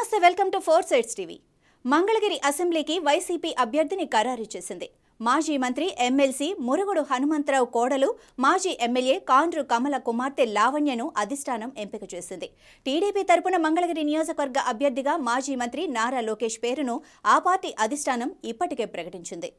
నమస్తే, welcome to 4 sides TV. Mangalagiri అసెంబ్లీకి YCP అభ్యర్థిని ఖరారు చేసింది. మాజీ మంత్రి ఎమ్మెల్సీ మురుగుడు హనుమంతరావు కోడలు మాజీ ఎమ్మెల్యే కాండ్రు కమల కుమార్తె లావణ్యను అధిష్టానం ఎంపిక చేసింది. టీడీపీ తరపున మంగళగిరి నియోజకవర్గ అభ్యర్థిగా మాజీ మంత్రి నారా లోకేష్ పేరును ఆ పార్టీ అధిష్టానం ఇప్పటికే ప్రకటించింది.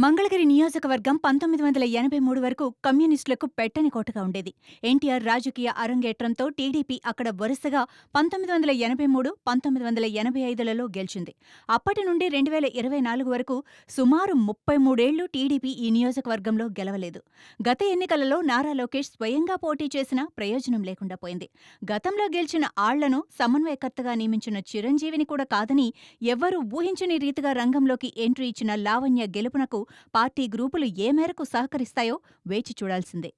మంగళగిరి నియోజకవర్గం 1983 వరకు కమ్యూనిస్టులకు పెట్టని కోటగా ఉండేది. ఎన్టీఆర్ రాజకీయ అరంగేట్రంతో టీడీపీ అక్కడ వరుసగా 1983, 1985లలో గెలిచింది. అప్పటి నుండి 2024 వరకు సుమారు 33 ఏళ్లు టీడీపీ ఈ నియోజకవర్గంలో గెలవలేదు. గత ఎన్నికలలో నారా లోకేష్ స్వయంగా పోటీ చేసినా ప్రయోజనం లేకుండా పోయింది. గతంలో గెలిచిన ఆళ్లను సమన్వయకర్తగా నియమించిన చిరంజీవిని కూడా కాదని ఎవ్వరూ ఊహించని రీతిగా రంగంలోకి ఎంట్రీ ఇచ్చిన లావణ్య గెలుపునకు పార్టీ గ్రూపులు ఏ మేరకు సహకరిస్తాయో వేచి చూడాల్సిందే.